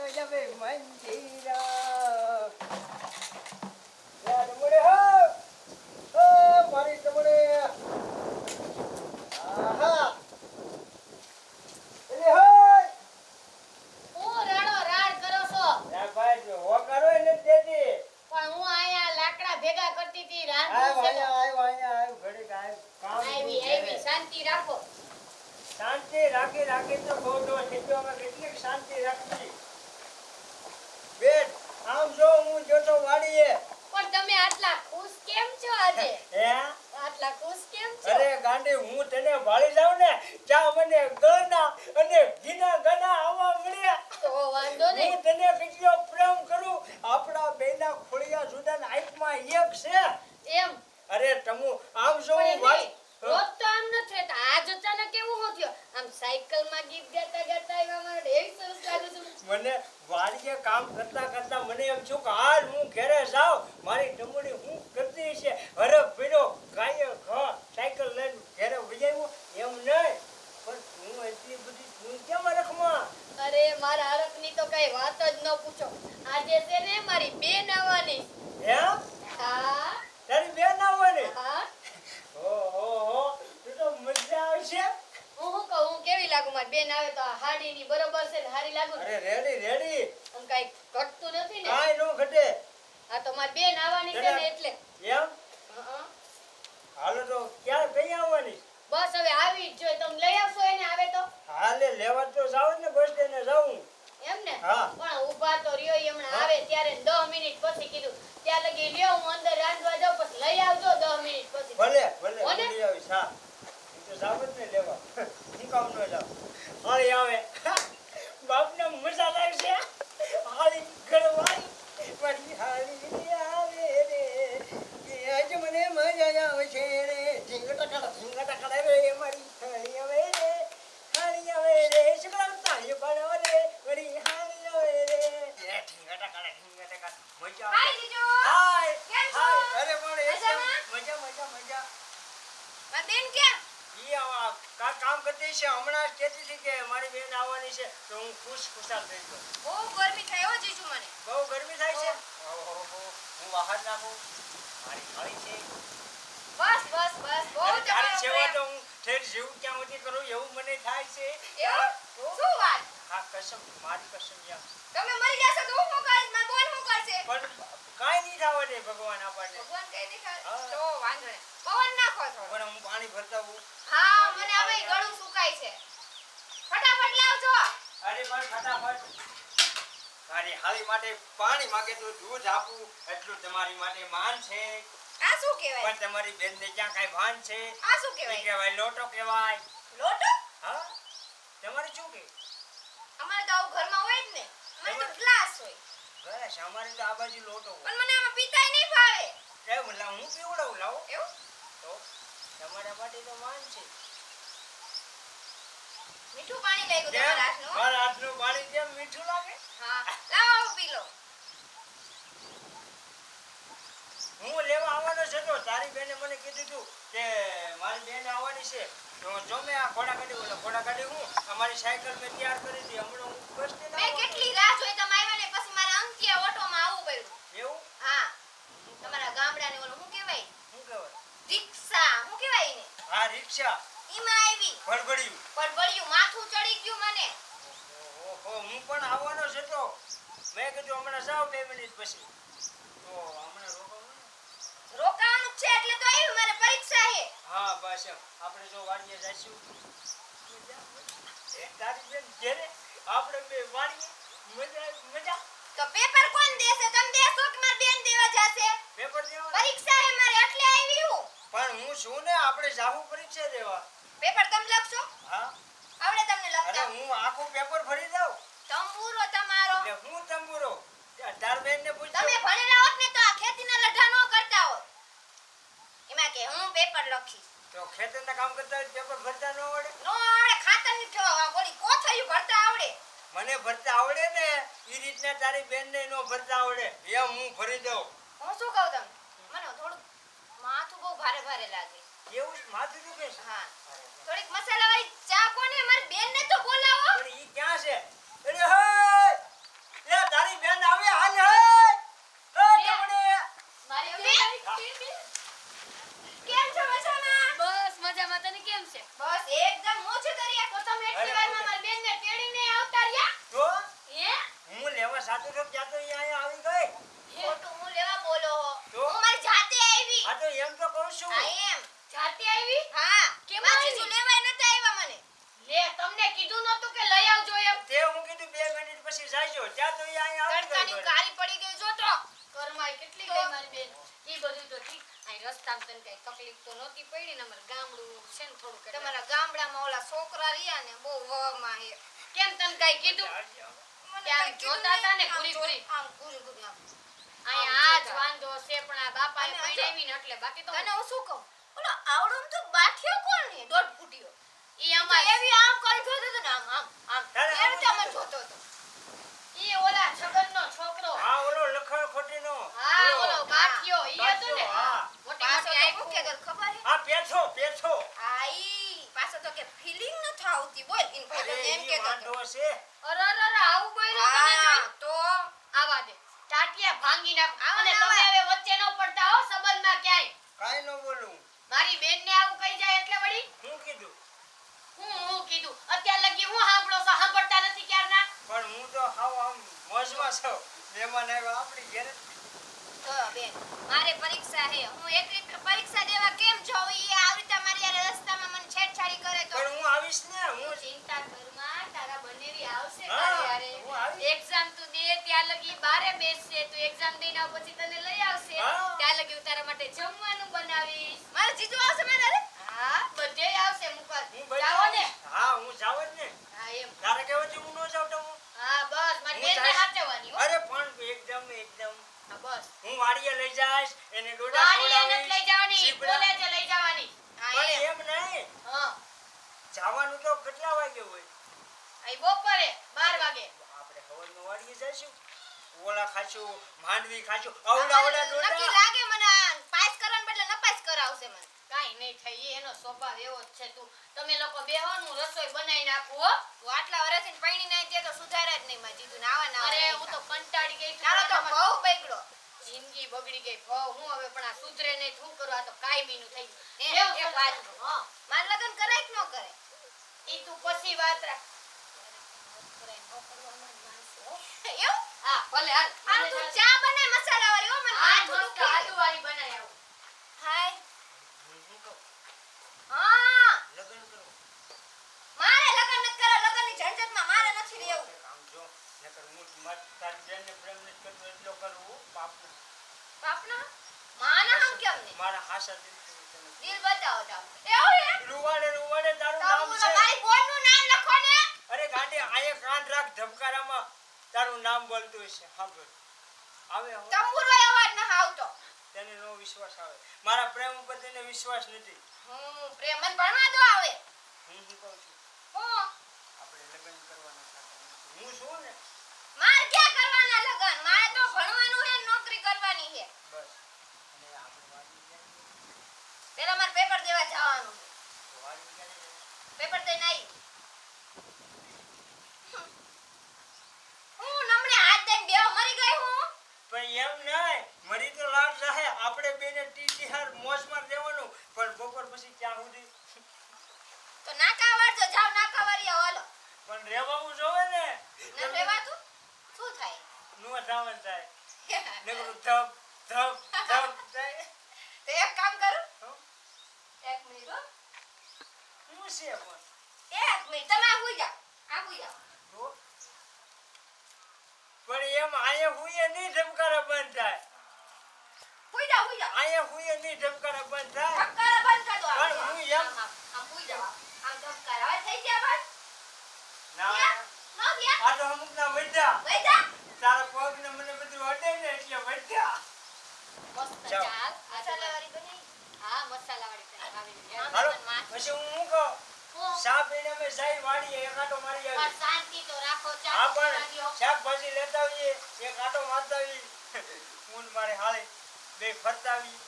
જવે મંજીરા યાર મોડે હો મારી તમડે આહા એલે હોય હું રાડો રાડ કરો છો યા ભાઈ હો કરો ને દેતી પણ હું આયા લાકડા ભેગા કરતી હતી આય રાંધું છે આય ઘડી કામ આવી શાંતિ રાખો શાંતિ રાખી તો ખોટો સિદ્ધોમાં કેટલી શાંતિ રાખી બેન આમ જો હું જોતો વાડીએ પણ તમે આટલા ખુશ કેમ છો આજે હે આટલા ખુશ કેમ છો અરે ગાંડી હું તને વાળી જાઉં ને જા મને ગળના અને ઘીના ગના આવવા મળ્યા તો વાંધો નહીં હું તને કેટલો પ્રેમ કરું આપણા બેના ખોળિયા જુદાન આંખમાં એક છે એમ અરે તમુ આમ જો હું વાળી રોજ તો આમ ન થતા આજ અચાનક કેવું હો થયો આમ સાયકલમાં ગીત ગાતા ગાતા આવ્યા મને એવી સરસ લાગુ છું મને વાડીએ કામ કરતા મને એમ છું કે હાલ હું ઘરે જાઉં મારી ટમુડી હું કરતી છે હરખ પીડો ગાય ઘ સાયકલ લઈને ઘરે વજાવ્યો એમ નહીં પણ હું એટલી બધી તું કેમ હરખમાં અરે મારા હરખની તો કઈ વાત જ ન પૂછો આજે છે ને મારી બેન આવવાની હે હા તારી બેન આવવાની હા ઓહો તું તો મજા આવશે હું કહું હું કેવી લાગુ મારી બેન આવે તો આ હાડીની બરોબર છે ને હારી લાગુ અરે રેડી આમ કઈ ઘટતું નથી ને કાઈ નો ઘટે આ તો મારી બેન આવવાની છે ને એટલે એમ હં. હાલો તો ક્યાં કઈ આવવાની બસ હવે આવી જ જોઈએ તમે લઈ આવશો એને આવે તો હાલે લેવા તો જાવ ને બસ સ્ટેન્ડે જાઉં એમ ને હા. પણ ઊભા તો રહ્યો ઈ હમણાં આવે ત્યારે 10 મિનિટ પછી કીધું ત્યાં લગી લ્યો હું અંદર રાંધવા જાઉં પછી લઈ આવજો 10 મિનિટ પછી ભલે કોને? લઈ આવીશ હા હું તો જાવ જ ને લેવા હું કામ ન જાવ હાલી આવે બાપને મજા લાગશે હાલી ઘરવાળી મારી હાલી આવે રે કે આજ મને મજા આવે છે રે ઝીંગટા રે મારી હાલી આવે રે શુક્રવતા એ બળો રે મારી હાલી આવે રે ઝીંગટા મજા હાય આવે જીજુ હાય કેમ છો? હાય અરે પણ મજામાં? મજા મારી બેન ક્યાં ઈ આવા કામ કરતી છે હમણાં જ કહેતી હતી કે મારી બેન આવવાની છે તો હું ખુશાલ થઈ ગયો બહુ ગરમી થાય હો જીજુ મને બહુ ગરમી થાય છે ઓહો હું બહાર નાખું મારી ખાલી છે બસ બહુ અરે તારી તમારો સેવા તો પ્રેમ. હું ઠેર જેવું ક્યાં સુધી કરું એવું મને થાય છે એવું? શું વાત હા કસમ મારી કસમ યાર તમે મરી જશો તો હું કરીશ માર બોન શું કરશે પણ કાઈ નહીં થવા દે ભગવાન આપણને ભગવાન કઈ નહીં કરે હા. તો વાંધો નહીં પવન નાખો થોડો પણ હું પાણી ભરતા હું હા મને હવે ગળું સુકાય છે ફટાફટ લાવજો અરે પણ ફટાફટ મારી હાલી માટે પાણી માંગે તો દૂધ આપું એટલું તમારી માટે માન છે આ શું કહેવાય પણ તમારી બેનને ક્યાં કાંઈ ભાન છે આ શું ઈ કહેવાય કહેવાય લોટો કહેવાય લોટો હા તમારે શું કે અમારે તો આવું ઘરમાં હોય જ ને અમારે તો ગ્લાસ હોય બસ અમારે તો આ બાજુ લોટો હોય પણ મને આમાં પીતાય નહીં ભાવે કેમ લાવ હું પીવડાવું લાવો એવું તો તમારા માટે તો માન છે મીઠું પાણી લાગ્યું કેમ? તમારા હાથનું મારા હાથનું પાણી કેમ મીઠું લાગે હા લાવો પી લો હું લેવા આવવાનો જ હતો તારી બેને મને કીધું હતું કે મારી બેન આવવાની છે તો જો મેં આ ઘોડા કાઢી હું અમારી સાયકલ મેં તૈયાર કરી હતી હમણાં હું બસ સ્ટેન્ડ મેં કેટલી રાહ જોઈ તમે આવ્યા ને પછી મારે અંકિયા ઓટોમાં આવવું પડ્યું એવું હા તમારા ગામડાને ઓલું શું કહેવાય શું કહેવાય રિક્ષા શું કહેવાય એને આ રિક્ષા ઈમાં આવી ભડભડિયું પણ બળ્યું માથું ચડી ગયું મને ઓહો હું પણ આવવાનો જ હતો મેં કીધું હમણાં જાવ 2 મિનિટ પછી તો હમણાં રોકાવું ને રોકાવાનું જ છે એટલે તો આવ્યું મારે પરીક્ષા છે હા બસ એમ આપણે જો વાડીએ જઈશું તારી બેન ઘેરે આપણે બે વાડીએ મજા તો પેપર કોણ દેશે તમે દેશો કે મારી બેન દેવા જશે પેપર દેવા પરીક્ષા છે મારે એટલે આવી હું પણ હું શું ને આપણે જાવું પરીક્ષા દેવા પેપર તમે લખશો હા આવડે તમને અરે લખતા હું આખું પેપર ભરી દઉં તંબુરો તમારો એટલે હું તંબુરો તાર બેન ને પૂછ તમે ભણેલા હોત ને તો આ ખેતીના લઢા ન કરતા હોત એમાં કે હું પેપર લખીશ તો ખેતરના કામ કરતા હોય પેપર ભરતા ન આવડે નો આવડે ખાતરની ગોળી કોથળિયું ભરતા આવડે મને ભરતા આવડે ને ઈ રીતના તારી બેન ને નો ભરતા આવડે એમ હું ભરી દઉં હું શું કહું તમને મને થોડું માથું બહુ ભારે ભારે લાગે એવું માથું દુખે છે હા થોડીક મસાલાવાળી ચા કોને મારી બેનને તો બોલાવો પણ ઈ ક્યાં છે અરે હે જાતું તો ત્યાં તો અહીંયા આવી ગઈ. ખોટું હું લેવા બોલો હો. તો? હું મારી જાતે આવી. હા તો એમ તો કહું છું. આ એમ જાતે આવી? હા. કેમ આવી? તું લેવાય નતા આવ્યા મને. લે તમને કીધું નતું કે લઈ આવજો એમ. તે હું કીધું 2 મિનિટ પછી જાયજો. ત્યાં તો અહીંયા આવી તડકાની ગઈ. કાળી પડી ગઈ જો તો. ઘરમાં કેટલી ગઈ મારી બેન. ઈ બધું તો ઠીક. આ રસ્તામાં તને કઈ તકલીફ તો નહોતી પડી ને અમાર ગામડું છે ને થોડું કે તમારા ગામડામાં ઓલા છોકરા રહ્યા ને બહુ વહમાં હે. કેમ તને કઈ કીધું? ત્યાં જોતા હતા ને ઘુરી ઘુરી. આમ ઘુરી ઘુરી આમ. અહીંયા આજ વાંધો છે પણ આ બાપાએ પૈણાવી ને એટલે બાકી તો તને હું શું કહું? ઓલો આવડું તો બાઠિયો કોણ ને 1.5 ફૂટિયો. ઈ અમાર એવી આમ કરી જોતો તો ને આમ આમ આમ. એ રીતે મને જોતો હતો. ઈ ઓલા છગનનો છોકરો. હા ઓલો લખણ ખોટીનો. હા ઓલો બાઠિયો ઈ હતો ને. હા. મોટી મોટી આંખો કે ખબર હે? આ પેથો પેથો. આઈ પાછો તો કે ફીલિંગ ન થાવતી બોલ ઇન ભાઈ અરે એમ ઈ કે વાંઢો છે. અરે આવું બોલ્યો તને જોઈ તો આવા દે ટાટિયા ભાંગી નાખ અને તમે હવે વચ્ચે ન પડતા હો સંબંધમાં ક્યાંય કાઈ ન બોલું. મારી બેનને આવું કહી જાય એટલે વળી હું કીધું? હું કીધું અત્યાર લગી હું સાંભળો છો સાંભળતા નથી ક્યારના પણ હું તો હાવ આમ મોજમાં છું. મહેમાન આવ્યા આપણી ઘરે. તો બેન મારે પરીક્ષા હે હું એકલી પરીક્ષા દેવા કેમ જાઉં ઈ આવી રીતે મારી યાર રસ્તામાં મને છેડછાડી કરે તો પણ હું આવીશ ને. હું ચિંતા કરમાં તારા બનેવી આવશે હા, તારી યારે હું આવીશ. એક્ઝામ તું દે ત્યાં લગી બારે બેસશે તું એક્ઝામ દઈને આવ પછી તને લઈ આવશે હા. ત્યાં લગી હું તારા માટે જમવાનું બનાવીશ મારા જીજુ આવશે મારા હા બધે આવશે મુકા હું જાઓ ને હા હું જાવ જ ને. હા એમ તારે કહેવાથી હું ન જાઉં તો હું. હા બસ મારી હું બેનને જાઈશ. હાચવવાની હો અરે પણ એકદમ હા બસ હું વાડીએ લઈ જાઈશ એને ડોડા વાડીએ ખવડાવીશ, નથી લઈ જવાની સીપડા. કોલેજે લઈ જવાની હા પણ એમ એમ નહીં. હા જવાનું તો કેટલા વાગે હોય? આઈ બપોરે 12 વાગે આપણે હવનમાં વાડીએ જઈશું. ઓલા ખાશું માંડવી ખાશું અવડા નક્કી ડોડા. લાગે મને આ પાસ કરવાને બદલે નપાસ કરાવશે મને કાઈ નહીં થઈ એનો સ્વભાવ એવો જ છે તું તમે લોકો બેહો ને હું રસોઈ બનાવી નાખું હો તું આટલા વર્ષથી પૈણી નહીં તે તો સુધારે જ નહીં માં જીતું નાવા ના અરે હું તો કંટાળી ગઈ તારો તો બહુ બગડો જિંદગી બગડી ગઈ બહુ હું હવે પણ આ સુધરે નહીં શું કરું આ તો કાયમીનું થઈ ગયું એક વાત હા માર લગન કરાય કે ન કરે ઈ તું પછી વાત રાખ એવું હા ભલે હાલ આ તું ચા બનાય મસાલા વાળી હો મને હાથ મસ્ત આલુ વાળી બનાય આવું હાય હું કહું, હા લગ્ન કરો. મારે લગન ન કરો લગનની ઝંઝટમાં મારે નથી રહેવું આમ જો નકર હું તારી બેનને પ્રેમ નથી કરતો એટલો કરું બાપને. બાપના માના હમ કેમ ને મારા હાસા દિલ દિલ બતાવો જાવ એવું હે રૂવાડે તારું નામ તો છે. મારી બોનનું નામ લખો ને અરે ગાંડી આયે કાન રાખ ધબકારામાં તારું નામ બોલતું હશે. સાંભળ આવે હવે તંબુરો અવાજ ન આવતો તને નો વિશ્વાસ આવે. મારા પ્રેમ ઉપર તને વિશ્વાસ નથી. પ્રેમ મન ભણવા દો આવે હું શું કહું છું હું આપણે લગ્ન કરવાના છે. હું છું ને માર ક્યાં કરવાના લગન મારે તો ભણવાનું હે નોકરી કરવાની હે બસ. અને આપણે વાડી જાય પેલા માર પેપર દેવા જવાનું છે તો વાડી ક્યારે જાય? પેપર દઈને આવી હું નમણે હાથ દઈને બેવ મરી ગઈ હું પણ એમ નહીં મરી તો લાડ રહે. આપણે બેને ટીટી હાર મોજમાં રહેવાનું પણ બપોર પછી ક્યાં સુધી તો નાકા વાળજો જાવ નાકા વાળિયા હાલો પણ રહેવાનું જોવે ને. ન રહેવાતું શું થાય નો ધાવન થાય નકરું ધબ થાય. તો એક કામ કરું હો? 1 મિનિટ હો શું છે પણ 1 મિનિટ તમે આ હુઈ જાઓ હો? પણ એમ આયા હુંય નહીં ધબકારા બંધ થાય. હુઈ જાઓ આયા હુંય નહીં ધબકારા બંધ થાય. ધબકારા બંધ કરી દો પણ હું એમ આમ હુઈ જાઓ આમ ધબકારા હવે થઈ ગયા બસ ના નો ગયા આ તો અમુક ના વધ્યા. વૈદા તારા પગ ને મને બધું અડે ને એટલે વધ્યા. મસ્ત જાઓ. ચાલ મસાલાવાળી બની હા મસાલાવાળી તને ભાવી હાલો પછી હું શું કહું હું ચા પીને અમે જાય વાડીએ એક આંટો મારી પણ આવી. શાંતિ તો રાખો ચા હા પીવા પણ દ્યો. શાકભાજી લેતા આવીએ એક આંટો મારતા આવીએ. હું મારે હાલે બે ફરતા આવીએ.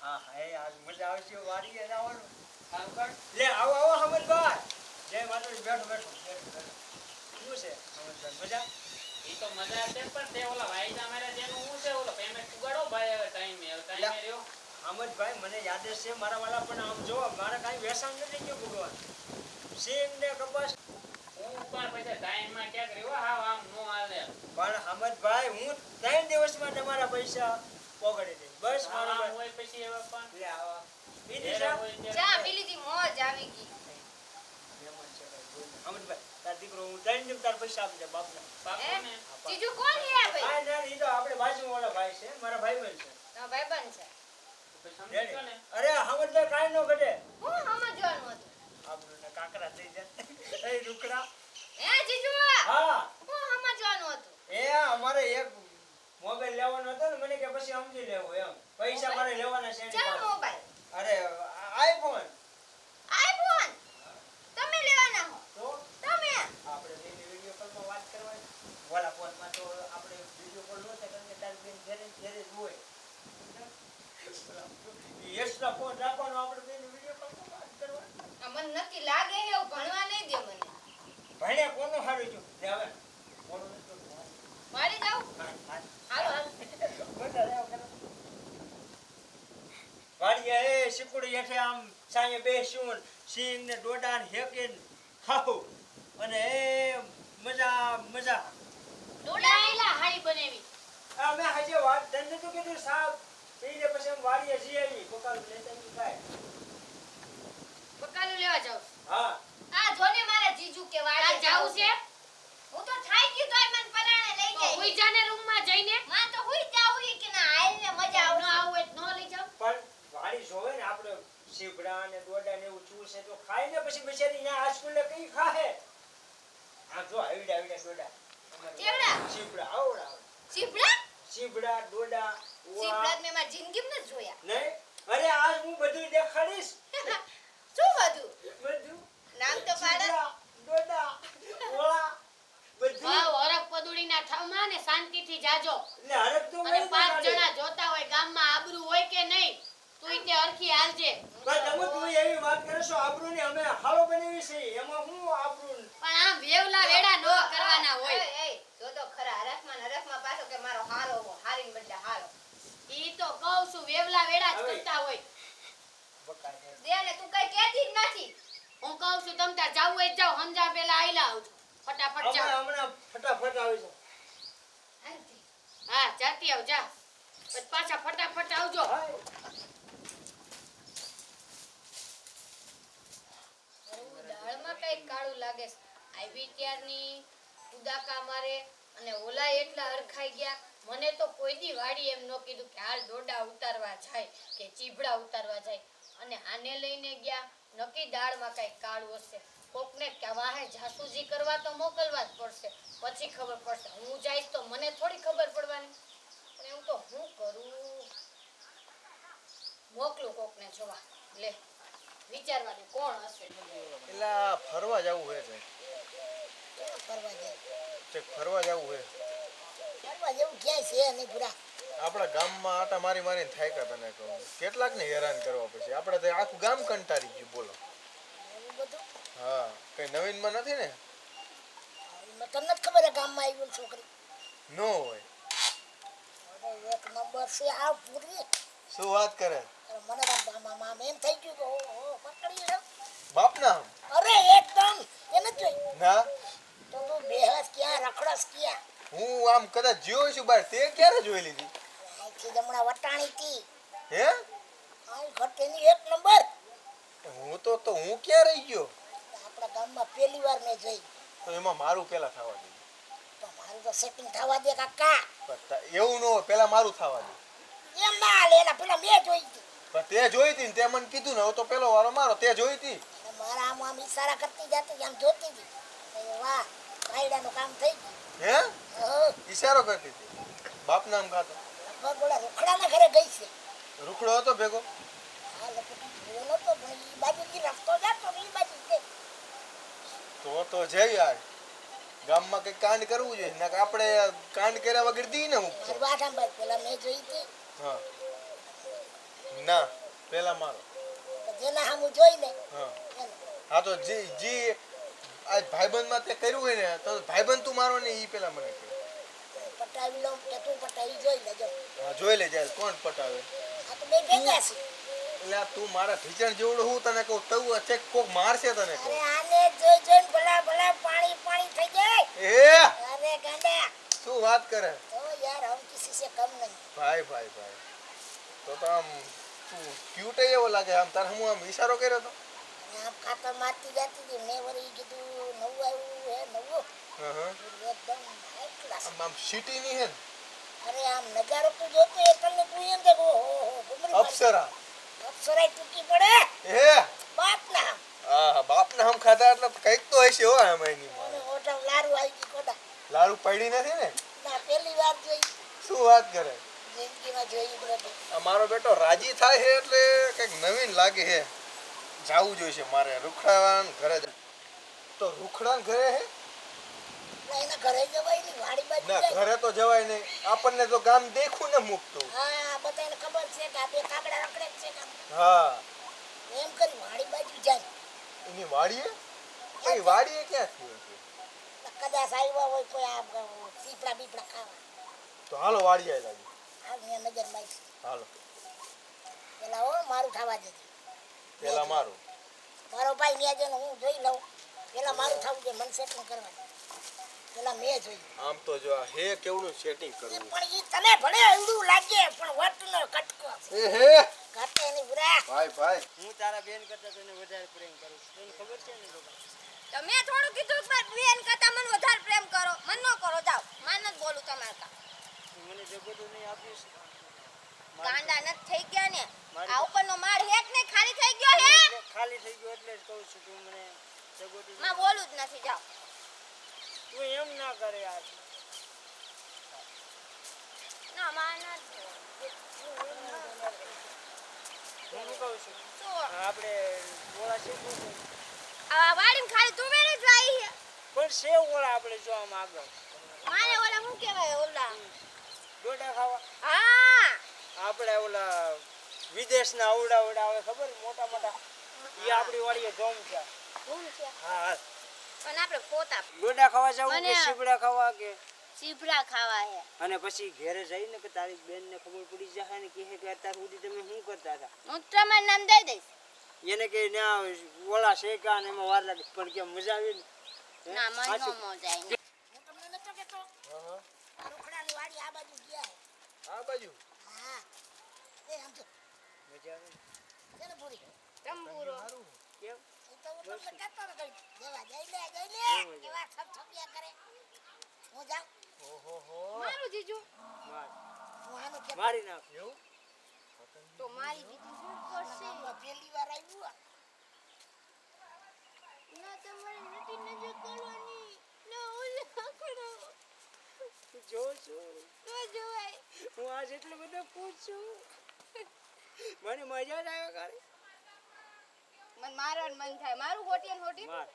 હા હે આજ મજા આવશે વાડીએ જવાનું. કામ કર લે આવો હમદભાઈ. જય માતાજી. બેઠો. શું છે હમદભાઈ મજા? ઈ તો મજા છે પણ તે ઓલા વાયદા મારા જેનું હું છે ઓલો પેમેન્ટ ઉગાડો ભાઈ હવે ટાઈમે રહ્યો અમદભાઈ મને યાદ જ છે મારા વાલા પણ આમ જો મારે કાંઈ વ્યસન નથી ગયું ભગવાન. સિંગ ને કપાસ હું પણ પછી ટાઈમમાં ક્યાંક રહ્યો હાવ આમ નો હાલે. પણ હમદભાઈ હું 3 દિવસમાં તમારા પૈસા પોગડી દઈશ બસ આમ મારું હોય પછી હવે પણ લે આવા બીજી ઘેરે ચા? હોય ત્યારે ચા પી લીધી, મોજ આવી ગઈ. મહેમાન છે ભાઈ. હમદભાઈ તાર દીકરો હું 3 દિવસ તાર પૈસા આપજે બાપના પાકું ને? જીજુ કોણ હે આ ભાઈ? હા ના ઈ તો આપણે બાજુવાળા ભાઈ છે મારા ભાઈબંધ છે તમારો ભાઈબંધ છે. પછી સમજી ગયો ને? અરે હમદભાઈ કાંઈ નો ઘટે હું સમજવાનું હતું. આપણને કાકરા થઈ જાય એ રૂકડા હે જીજુ, હા હું સમજવાનું હતું. એ અમારે એક મોબાઈલ લેવાનો હતો ને મને કે પછી સમજી લેવું એમ પૈસા મારે લેવાના છે એની ચાલો પાસે. મોબાઈલ, અરે આઈફોન આઈફોન તમે લેવાના હો. તો તમે આપણે બેની વિડિયો કોલમાં વાત કરવાની વાલા ફોનમાં તો આપણે વિડિયો કોલ નો થાય કારણ કે તાર બેન ઘરે જ હોય એક્સ્ટ્રા ફોન રાખવાનો આપણે બેની વિડિયો કોલમાં વાત કરવાની આ મને નક્કી લાગે હે એવું ભણવા નહીં દે મને. ભણે કોનું હારું છું લે હવે કોનું નથી મારી જાઉં? હાલો હાલો. વાડીએ એ શીકુડી હેઠે આમ સાંજે બેસ્યું સિંગ ને ડોડા ને હેકીને ખાવું અને એ મજા મજા ડોડાઈલા હાડી બનાવી. આ મેં હજે વાત તને તો કીધું સાહેબ પીને પછી આમ વાડીએ જઈ આવી પકાલું લેતા ઈ ખાય બકાલું લેવા જાઉં. હા આ જોને મારા જીજુ કે વાડે જાવું છે. હું તો થાઈ ગઈ તોય મને પરાણે લઈ જાય. હુઈ જાને રૂમમાં જઈને માં તો હુઈ જાવ ઈ કે ના આઈને મજા ન આવશે. આવું હોય તો ન લઈ જાવ. પણ વાડી જોવે ને આપણે સીભડા ને ડોડા ને એવું ચૂસે તો ખાય ને પછી બિચારી ન્યા આ સ્કૂલે કઈ ખાહે આ જો આવડા આવડા ડોડા કેવડા? સીભડા આવડા સીપડા? સીભડા ડોડા સીપડા મેં મારી જિંદગીમાં ન જોયા. નહીં અરે આજ હું બધું દેખાડીશ શું બધું? બધું નામ તો પાડો. સીભડા, ડોડા ઓળા બધું વાવ હરક પદુડીના ઠામમાં ને શાંતિથી જાજો. ને હરક તો અને હોય 5 ને જણા જોતા હોય ગામમાં આબરૂ હોય કે નહીં તું તે હરખી હાલજે. પણ તમે તું એવી વાત કરો છો આબરૂની અમે હાલો બનાવી છે એમાં હું આબરૂ પણ આમ વેવલા વેડા ન કરવાના હોય. એ જો તો ખરા હરખમાં પાછો કે મારો હારો હારીને બદલે હારો. ઈ તો કહું છું વેવલા વેડા જ હવે. કરતા હોય. બકાય દે ને તું કઈ કહેતી જ નથી. હું કહું છું તમ તાર જાવું હોય તો જાવ સમજા પેલા આઈલા આવજો ફટાફટ જાવ. હમણાં ફટાફટ આવી જાવ હાલતી. હા જાતી આવ જા પછી પાછા ફટાફટ આવજો. દાળમાં કઈ કાળું લાગે છે. આવી ત્યારની ઉદાકા મારે અને ઓલા એટલા હરખાઈ ગયા. મને તો કોઈ દી વાડી એમ નો કીધું કે હાલ ડોડા ઉતારવા જાય કે ચીભડા ઉતારવા જાય અને આને લઈને ગયા. નક્કી દાળમાં કઈ કાળું હશે. કોકને વાહે જાસૂસી કરવા તો મોકલવા જ પડશે. પછી ખબર પડશે. હું જઈશ તો મને થોડી ખબર પડવાની. પણ એવું તો હું કરું? મોકલું કોકને જોવા. લે વિચારવાનું કોણ હશે. એલા ફરવા જવું હે છે ફરવા જાય તે ફરવા જવું હે ફરવા જેવું ક્યાંય છે નહીં પૂરા. આપણા ગામમાં આટા મારી મારીને થાક્યા તને કહું કેટલાકને હેરાન કરવા પછી આપણે તો આખું ગામ કંટાળી ગયું બોલો. એવું બધું હા કઈ નવીનમાં નથી ને એમાં તમને જ ખબર હે ગામમાં આવી બોલ છોકરી નો હોય અરે એક નંબર છે આ પૂરી. શું વાત કરે અરે મને તો આમ એમ થઈ ગયું કે ઓહો પકડી લો. બાપના આમ? અરે એકદમ એને જ જોઈ ના તો તું બેહસ ક્યાં રખડસ ક્યાં હું આમ કદાચ જોયો છું બાર તે ક્યારે જોઈ લીધી આથી જમણા વટાણી હતી હે આ ઘટેની એક નંબર. હું તો હું ક્યાં રહી ગયો આપણા ગામમાં પહેલી વાર મેં જોઈ. તો એમાં મારું પેલા થવા દે તો મારું તો સેટિંગ થવા દે કાકા. એવું ન હોય પેલા મારું થવા દે એમ ના લેલા પેલા મેં જોઈ હતી પણ તે જોઈ હતી ને તે મને કીધું ને હવે તો પેલો વારો મારો તે જોઈ હતી અને મારા આમ ઈશારા કરતી જતી આમ જોતી હતી. વાહ ભાઈડાનું કામ થઈ ગયું. હે ઈશારો કરતી હતી બાપ નામ ખાતો લગભગ ઓલા રૂખડાના ઘરે ગઈ છે. રૂખડો હતો ભેગો હા લગભગ જોયો નતો પણ ઈ બાજુથી રસ્તો જાતો ને ઈ બાજુ ગઈ. તો જઈ યાર ગામમાં કઈ કાંડ કરવું જોઈએ ના આપણે કાંડ કર્યા વગર દી ને હું મારી વાત સાંભળ પેલા મેં જોઈ હતી હા ના પેલા મારો તો જેના સામું જોઈ ને હા એને. હા તો જી આજ ભાઈબંધમાં તે કર્યું હોય ને તો ભાઈબંધ તું મારો ને ઈ પેલા મને કહે પટાવી લઉં કે તું પટાવી જોઈ લેજો. હા જોઈ લે જાય કોણ પટાવે આ તો બે ભેગા છે. એટલે આ તું મારા ભીચણ જેવડો હું તને કહું તું ચેક કોક મારશે તને કહું અરે આને જોઈ જોઈને ભલા ભલા પાણી પાણી વાત કરે तो यार हम किसी से कम नहीं। ભાઈ ભાઈ ભાઈ તો આમ તું ક્યુટ એવો લાગે આમ તારે હું આમ ઈશારો કર્યો તો અને આમ ખાતર મારતી જાતી હતી મેં વળી કીધું નવું આવ્યું હે નવું હા એકદમ હાઈ ક્લાસ। આમ સિટી ની હે ને અરે આમ નજારો તું જોતો એ તને તું એમ દેખો ઓહો ગુમરી અપ્સરા અપ્સરાય તૂટી પડે એ બાપ ના આ બાપને હમ ખાધા એટલે કંઈક તો હશે હો આમ એની અને ઓટા લારું આવી ગઈ કોડા લાડુ પડી નથી ને ના પહેલી વાર જોઈ શું વાત કરે જિંદગીમાં જોઈ જ નથી। આ મારો બેટો રાજી થાય છે એટલે કંઈક નવીન લાગે છે જાવું જોઈશે મારે રૂખડાવાન ઘરે તો રૂખડાન ઘરે હે ના એના ઘરે જવાય નહીં વાડી બાજુ ના જાય। ઘરે તો જવાય નહીં આપણને તો ગામ દેખું ને મૂકતું હા બધાને ખબર છે કે આ બે કાગડા રખડે જ છે કે હા એમ કરી વાડી બાજુ જાય। એની વાડીએ કઈ વાડીએ ક્યાં થયું છે કદાચ આવ્યા હોય કોઈ આ સીપડા બીપડા ખાવા તો હાલો વાડીએ લાગી હાલ અહીંયા નજર મારી હાલો પેલા હો મારું થવા દેજે પેલા મારું મારો ભાઈ ન્યા જઈને હું જોઈ લઉં પેલા મારું થવું છે મન સેટિંગ કરવાનું પેલા મેં જોઈ આમ તો જો આ હે કેવડું સેટિંગ કરવું પણ ઈ તને ભલે અવડું લાગે પણ વટનો કટકો એ હે કાતે એની ઉરા ભાઈ ભાઈ હું તારા બેન કરતા તને વધારે પ્રેમ કરું છું તને ખબર છે ને બાબા તમે થોડું કીધું કે બેન કરતા મને વધારે પ્રેમ કરો મન ન કરો જાઓ માન જ બોલું તમારે કા તું મને જગોતું નહીં આપ્યું છે ગાંડા નથી થઈ ગયા ને આ ઉપરનો માળ હેક ને ખાલી થઈ ગયો હે એટલે ખાલી થઈ ગયો એટલે જ કહું છું તું મને જગોતું માં બોલું જ નથી જાઓ તું એમ ના કરે યાર ના માં ના હું શું કહું છું શું આપણે ઓળા શીખવું છે આ વાડીમાં ખાલી તું વેરે જ આવી હે પણ સેવ ઓળા આપણે જો આમ આગળ મારે ઓલા શું કહેવાય ઓલા ડોડા ખાવા હા આપણે ઓલા વિદેશના અવડા અવડા આવે ખબર મોટા મોટા એ આપણી વાડીએ જોમ છે હું છે હા હા પણ આપણે પોતા ડોડા ખાવા જવું કે મને- સીબડા ખાવા કે સીભડા ખાવા હે અને પછી ઘરે જઈને કે તારી બેનને ખબર પડી જાય ને કહે કે અત્યાર સુધી તમે શું કરતા હતા હું તમારું નામ દઈ દઈશ એને કે ના ઓલા શેકા ને એમાં વાર લાગે પણ કે મજા આવી ને હે? ના મન સાચું. નો મોજ આવી હું તમને નતો કહેતો હા આ રૂખડાની વાડી આ બાજુ ગયા હે આ બાજુ હા એ આમ તો મજા આવે ને? છે ને પૂરી તંબુરો કેમ એ તો હું તમને કહેતો ને કઈ દેવા જઈ લે કેવા થપથપિયા કરે હું જાઉં ઓહો મારું જીજુ માર હું આનું કે મારી નાખ એવું તો મારી દીદી શું કરશે પહેલી વાર આવ્યું આ. ના તમારે નથી નજર કરવાની ના ઓલા કરો જો છું તો જોવાય હું આજ એટલું બધું પૂછું મને મજા જ આવે કરે મને મારવાનું મન થાય મારું હોટી ને હોટી માર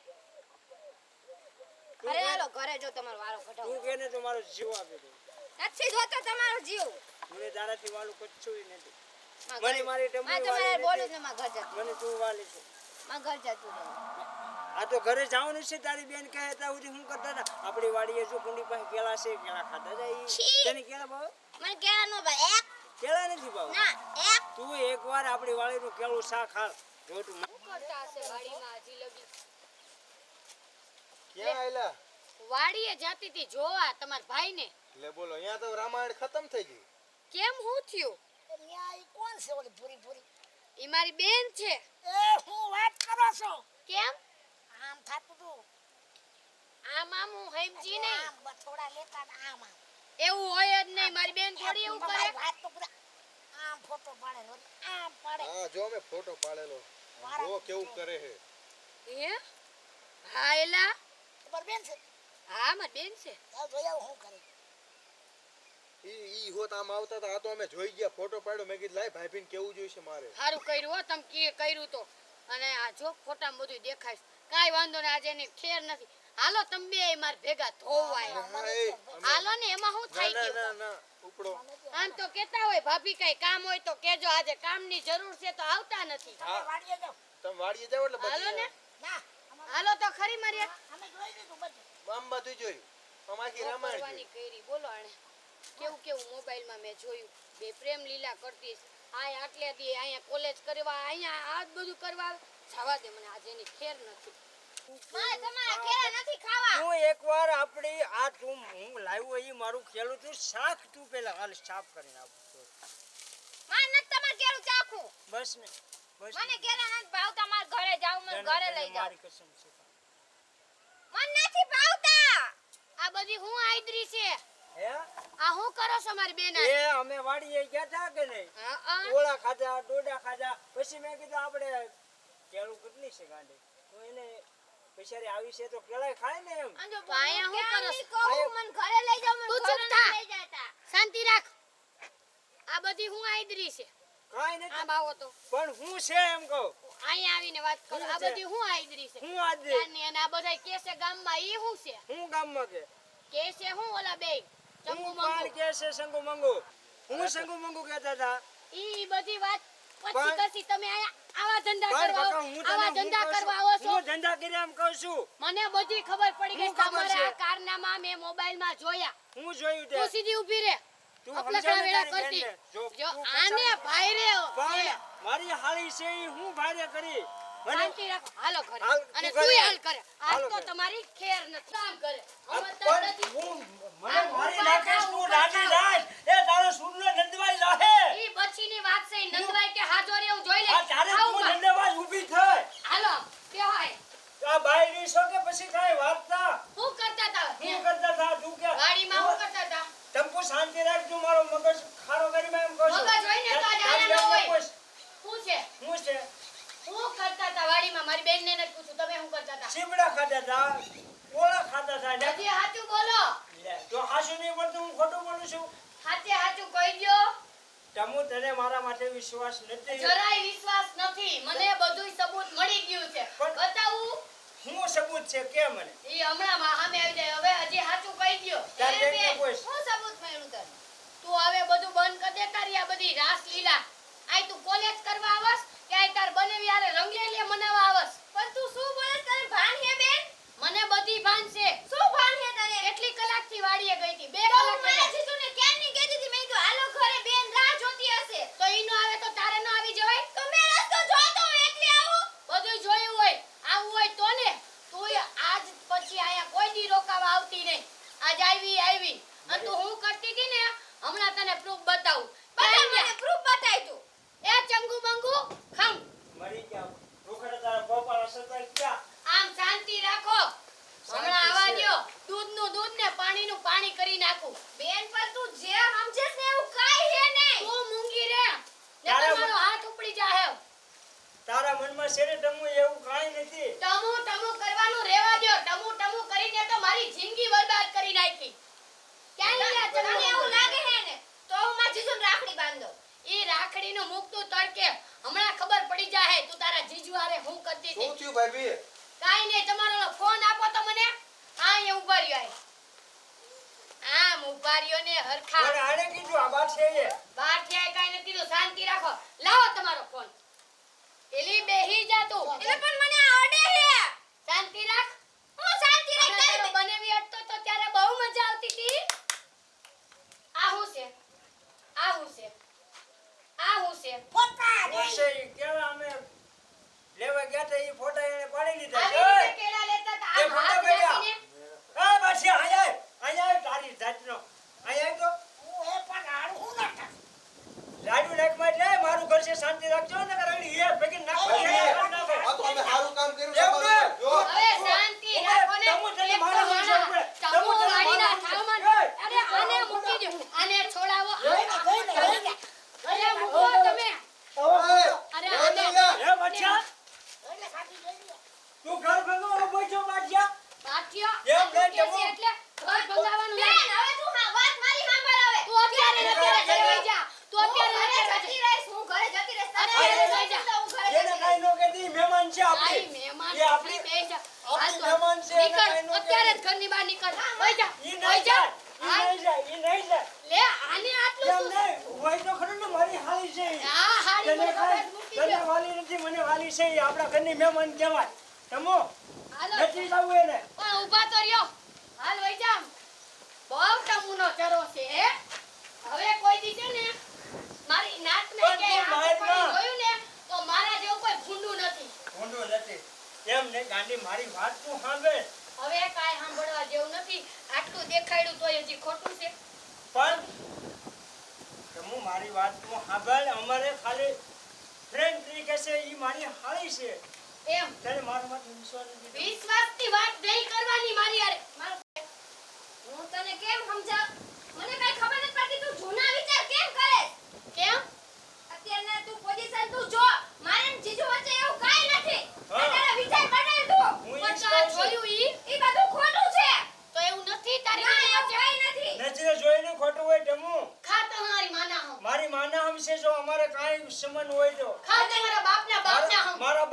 અરે હાલો ઘરે જો તમારો વારો કઢાવો તું કે ને તો મારો જીવ આપી દે નથી જોતો તમારો જીવ મને તારાથી વાલું કચ્છું નથી માં મને ઘર- મારી ટમરી માં તમારે વાલી બોલું નથી. જ ને માં ઘર જતું મને તું વાલી છે માં ઘર જતું રહે. આ તો ઘરે જવાનું છે તારી બેન કહે ત્યાં સુધી શું કરતા હતા આપણી વાડીએ જો કુંડી પાસે કેળા છે કેળા ખાતા જાય છી. તને કેળા ભાવે મને કેળા નો ભાઈ એક કેળા નથી ભાવે ના એક તું એકવાર આપણી વાડીનું કેળું શાક ખાલ જો તું કરતા હશે વાડીમાં હજી લગી ક્યાં આયલા વાડીએ જાતી હતી જોવા તમારા ભાઈને લે બોલો અહીંયા તો રામાયણ ખતમ થઈ ગઈ કેમ હું થયું એ ન્યા ઈ કોણ છે ઓલી પૂરી પૂરી ઈ મારી બેન છે એ હું વાત કરો છો કેમ આમ થાતું તું આ મામું સમજી નહીં આમ બથોડા લેતા ને આમ આમ એવું હોય જ નહીં મારી બેન થોડી એવું કરે તમારી વાત તો પૂરા આમ ફોટો પાડે ને ઓલી આમ પાડે હા જો મેં ફોટો પાડેલો જો કેવું કરે છે હે હા એલા તમારી બેન છે હા મારી બેન છે જાઓ જોઈ આવો શું કરે ઈ હોત આમ આવતા હતા આ તો અમે જોઈ ગયા ફોટો પાડ્યો મેં કીધું લાય ભાઈબીન કેવું જોઈશે મારે સારું કર્યું હો તમે કર્યું તો અને આ જો ફોટામાં બધું દેખાય છે. કાંઈ વાંધો નહીં આજે એની ખેર નથી હાલો તમે બે માર ભેગા ધોવાય હા, એ, અમે- હાલો ને એમાં શું ના થાય ના ના ગયું ના ઉપડો આમ તો કેતા હોય ભાભી કઈ કામ હોય તો કેજો આજે કામની જરૂર છે તો આવતા નથી તમે વાડીએ જાઓ તમે વાડીએ જાવ એટલે હાલો ને બધી ના અમારે હાલો તો ખરી મારી અમે જોઈ લીધું બધું આમ બધું જોયું આમાંથી રામાયણ કરવાની કરી બોલો આણે કેવું કેવું મોબાઈલમાં મેં જોયું બે પ્રેમ લીલા કરતી છે. આ આટલે દી અહીંયા કોલેજ કરવા અહીંયા આ જ બધું કરવા જવા દે મને આજે એની ખેર નથી મારે તમારા કેળા નથી ખાવા. તું એકવાર આપણી આ તું હું લાવ્યો એ મારું ખેલું તું શાક તું પેલા હાલ સાફ કરીને આપું મારે નથી તમારે કેળું ચાખવું. બસ ને બસ મને કેળા નથી ભાવતા. મારે ઘરે જાવ, મને ઘરે લઈ જાવ. મારી કસમ છે મને નથી ભાવતા. આ બધી હું આઈદરી છે. હે આ હું કરો છો મારી બેન? એ અમે વાડીએ ગયા તા કે નહીં ઓળા ખાધા ડોડા ખાધા પછી મેં કીધું આપણે કેળું કેટલી છે ગાંડી તો એને બિચારી આવી છે તો કેળાય ખાય ને એમ અંજો તો અહીંયા હું કરો છો? કહું મને ઘરે લઈ જાવ. મને તું ઘરે ચૂપ થા. લઈ જતા. શાંતિ રાખ. આ બધી હું આઈદરી છે. કાંઈ નથી આમ આવો તો પણ હું છે એમ કહું અહીંયા આવીને વાત કરો. આ બધી હું આઈદરી છે. હું આજે ત્યારની અને આ બધા કે છે ગામમાં ઈ હું છે? હું ગામમાં કે છે હું ઓલા બે ચંગુ હું પણ મંગુ કે છે સંગુ મંગુ હું સંગુ મંગુ કહેતા હતા ઈ બધી વાત પછી પણ- કરશી. તમે અહીંયા આવા ધંધા પણ કરવા કાકા હું આવા તને ધંધા હું કરવા કહું આવો છું, છો. હું ધંધા કર્યા એમ કહું છું મને બધી ખબર પડી ગઈ. શું ખબર તમારા છે? આ કારનામા મેં મોબાઈલમાં જોયા. હું જોયું તું તે સીધી ઊભી રહે. તું અપલખણા સમજાવે વેળા તારી કરતી. બેનને. જો જો તું આને પછાડ. ભાઈ રે પણ મારી હાળી છે ઈ હું ભારે કરી મને શાંતિ રાખો. હાલો ઘરે. હાલ, અને તું તું ઘરે. હાલ કરે. આજ હાલો તો ઘરે. તમારી ખેર નથી. કામ કરે. પણ સમજતા નથી. હું મને આ મારી ઉભા નાખીશ થાવ, તું ઉભા રાજી થાવ. રાજ એ તારો સૂરનો નંદવાઈ લાહે ઈ બચીની વાત છે. ઈ નંદવાઈ કે હાજોરી એવું જોઈ લે. આ તારે આવ તું ઉભા. નંદવાઈ ઊભી થઈ હાલો કહેવાય. આ બાયડી છો કે પછી કાંઈ વાત ના શું કરતા તા? હું કરતા થા તું કે વાડીમાં શું કરતા તા? ટંપુ શાંતિ રાખ તું મારો મગજ ખારો કરી માં એમ કહું છું મગજ હોય ને તો આજે તારી આયા ન બેનને હોય. પૂછ. શું છે? હું છે શું કરતા તા વાડીમાં? મારી બેનને નથી પૂછું. તમે શું કરતા તા? સીમડા ખાતા થા ઓળા ખાતા થા લે. હજી સાચું બોલો. તો હાસુ નહીં બોલતું હું ખોટું બોલું છું સાચે સાચું કહી દ્યો. ટમુ તને મારા માટે વિશ્વાસ નથી જરાય વિશ્વાસ નથી. મને બધુંય સબૂત મળી ગયું છે. પણ- બતાવું? હું સબૂત છે કે મને ઈ હમણાં સામે આવી જાય. હવે હજી સાચું કહી દ્યો. તાર એ બેનને બેન, પૂછ. શું સબૂત મળ્યું તને? તું હવે બધું બંધ કરી દે. તારી આ બધી રાસલીલા. આય તું કોલેજ કરવા આવસ કે આય તાર બનેવી હારે રંગેલી મનાવવા આવસ? પણ તું શું બોલે? તને ભાન હે બેન? મને બધી ભાન છે. શું ભાન હે તને? કેટલી કલાકથી વાડીએ ગઈ હતી? 2 તો હું કલાક મારા થઈ. જીજુને ક્યારની કહેતી હતી. મેં કીધું હાલો ઘરે, બેન રાહ જોતી હશે. તો ઈ નો આવે તો તારે નો આવી જવાય? તો મેં રસ્તો જોતો હું એકલી આવું. બધું જોયું હોય. આવું હોય તો ને. તું આજ પછી અહીંયા કોઈ દી રોકાવા આવતી નહીં. આજ આવી. અને તું હું કરતી હતી ને હમણાં તને પ્રૂફ બતાવું. બધા મને proof બતાય તું. એ ચંગુ બંગુ ખમ. મરી ગયા રોકડા તારા ગોપાલ અસર ક્યાં આમ શાંતિ રાખો. હમણાં આવા દ્યો. દૂધનું દૂધ ને પાણીનું પાણી કરી નાખું. બેન પર તું જે સમજેસ ને એવું કાઈ હે નહીં. તું મૂંગી રે. ને તારા તમારો હાથ ઉપડી જાહે. તારા મનમાં શેરે ટમુ એવું કાંઈ નથી ટમુ કરવાનું રેવા દ્યો. ટમુ કરીને તો મારી જિંદગી બરબાદ કરી નાખી. ક્યાં ગયા તને ચંગુ એવું બંગુ? લાગે હે ને તો હું મારા જીજુને રાખડી બાંધો. ઈ રાખડીનું મુકતું તડકે હમણાં ખબર પડી જાહે તું તારા જીજુ હારે હું કરતી હતી. શું થયું ભાભી કાઈ નહીં. તમારો ફોન આપો તો મને. આ અહીંયા ઉભા રહ્યો. આમ ઉભા રહ્યો ને હરખા. પણ આને કીધું આ બાત છે એ બહાર થયા કાઈ નથી કીધું. શાંતિ રાખો. લાવો તમારો ફોન. એલી બેહી જા તું. એટલે પણ મને આવડે હે. શાંતિ રાખ. હું શાંતિ રાખ હમણાં તારી તારો બનેવી અટતો તો ત્યારે બહુ મજા આવતી હતી. આ હું છે? આ હું છે? આ હું છે? પોતા વર્ષે ઈ કેવા અમે લેવા ગયા તા ઈ ફોટા એને પાડી લીધા આવી છે રીતે કેળા લેતા હતા. એ આમ ફોટા હાથ પડ્યા. નાખીને. આ બાસી અહીંયા તારી જાતનો અહીંયા તો હું એ પણ હારું હું ના થાક. લાડુ નાખમાં એટલે મારું ઘર છે શાંતિ રાખજો ને કરાવી એ ભેગી નાખો આ તો અમે સારું કામ કર્યું એમ ને? તમારું. જો હવે શાંતિ રાખો ને. તમુ તને એક તો મારા મારા વિશે તમુ તમુ તને વાળીના મારા ઠાવમાં. વિશે. અરે આને મૂકી દો. આને છોડાવો. જોઈને જોઈને. અરે મૂકો તમે. અરે આને એ બચ્ચા જોઈને ખાધી જોઈને. તું ઘર ભંગો બોજો બાજ્યા બાટીઓ. એમ આ કે મૂકે છે એટલે ઘર ભંગાવાનું બેન નથી. હવે તું હા વાત મારી સાંભળ હવે. તું અત્યારે ઘરે વઈ જા. તું હું અત્યારે ઘરે જતી જતી રહીશ. હું ઘરે જતી રહીશ. અરે, તારે અરે, ઘરે જા. જતી રહો, હું ઘરે જેને જતી કાઈ નો કહેતી મહેમાન છે આઈ આપણી મહેમાન એ આપણી બેહી જા. આપણી હાલ તો. મહેમાન છે એને કાંઈ નીકળ નો અત્યારે જ કહેતી. ઘરની બહાર નીકળ. વઈ જા. ઈ વઈ નહીં જા. જાય ઈ નહીં જાય ઈ નહીં જાય લે આને આટલું કેમ શું? નહીં હોય તો ખરું ને મારી હાલી છે ઈ. આ હાડી તને મને કાંઈ ખબર મૂકી તને દો. વાલી નથી મને વાલી છે ઈ આપણા ઘરની મહેમાન કહેવાય તમો હાલો. નથી જવું એને પણ ઊભા તો રહ્યો. હાલ વઈ જા. બહુ ટમુનો ચરો છે હે. હવે કોઈ દી છે ને મારી નાતને પણ કે તું આ બહાર ના. જોયું ને તો મારા જેવું કોઈ ભૂંડું નથી. ઊંડું નથી એમ ને ગાંડી મારી વાત દેખાડ્યું તોય હજી ખોટું છે પણ હું મારી વાત તું સાંભળ. અમારે ખાલી ફ્રેન્ડ તરીકે છે ઈ મારી હાળી છે. એમ તારે મારા માટે વિશ્વાસ નથી. વિશ્વાસની વાત નહીં કરવાની મારી હારે. હું તને કેમ સમજાવ? મને કઈ ખબર નથી પડતી તું જૂના વિચાર કેમ કરે? કેમ? અત્યારના તું પોઝિશન તું જો. મારે ને જીજુ વચ્ચે એવું કાઈ નથી. હા. તારા વિચાર બદલ તું. હું પણ ઈ જ તારા કહું છું. જોયું ઈ બધું ખોટું છે. તો એવું નથી તારી ના, વચ્ચે એવું કાંઈ નથી. નજરે જોઈને ખોટું હોય ટમુ. ખા તમારી માના હમ. મારી માના હમશે જો અમારે કાંઈ સંબંધ હોય તો ખા તમારા બાપના બાપના હમ. મારા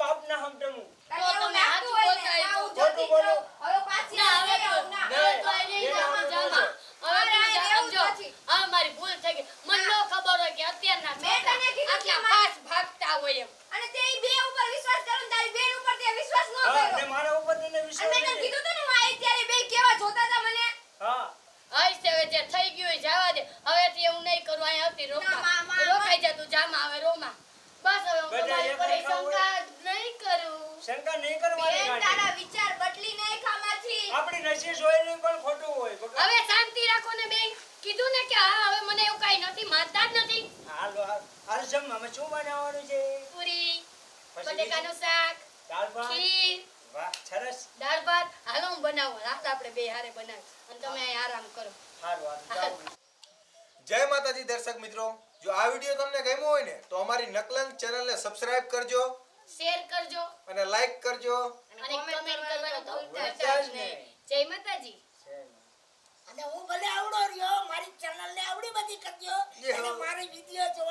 બાપના હમ ટમુ. તને તો એવું તમે લાગતું હાચું હોય ને, બોલતા ના, હું ખોટું જોતી જ બોલો. રહું. હવે પાછી ના, નહીં હવે આવું, ના. નહીં. હવે તો આ નહીં એને જામાં આપણે જામાં. હવે મારે તું જા, એવું જ સમજો. નથી. હવે મારી ભૂલ થઈ ગઈ. મને ન ખબર હોય કે અત્યારના મેં છોકરા તને કીધું કે આટલા મારે- ફાસ્ટ ભાગતા હોય એમ. અને તે ઈ બે ઉપર વિશ્વાસ કર્યો ને તારી બેન ઉપર તે વિશ્વાસ ન હા કર્યો. ને મારા ઉપર તને અને વિશ્વાસ મેં તને નથી. કીધું તું ને હું આઈ ત્યારે બે કેવા જોતા હતા મને. હા હઈ છે હવે જે થઈ ગયું હોય જવા દે. હવેથી એવું નહીં કરું. અહીંયા આવતી ના, રોકાઈ જા તું જામાં હવે રોમાં. બસ હવે હું બધા તમારી એક પર હરખા હોય. શંકા નહીં કરું. શંકા નહીં કરવાની બેન કાંઈ. તારા વિચાર બદલી નહીં ખામાંથી. આપણી નસીબ જોઈને પણ ખોટું હોય બકા. હવે શાંતિ રાખો ને બેન. કીધું ને કે હા હવે મને એવું કાઈ નથી માનતા જ નથી. હાલો હાલ જમવામાં શું બનાવવાનું છે? પૂરી પછી બટેકાનું શાક દાળ ભાત. ખીર વાહ સરસ. દાળ ભાત હાલો હું બનાવું. રાત આપણે બે હારે બનાવી અને તમે અહીં આરામ કરો. હારું હારું જાઓ. જય માતાજી દર્શક મિત્રો, જો આ વિડીયો તમને ગમ્યો હોય ને તો અમારી નકલંગ ચેનલને સબસ્ક્રાઇબ કરજો શેર કરજો અને લાઈક કરજો. અને કમેન્ટ કરવાનું તો ભૂલતા ભૂલતા જ જ નહીં. નહીં. જય માતાજી. અને હું ભલે આવડો રહ્યો મારી ચેનલ ને આવડી બધી કરજો યે અને હો. મારી વિડીયો જો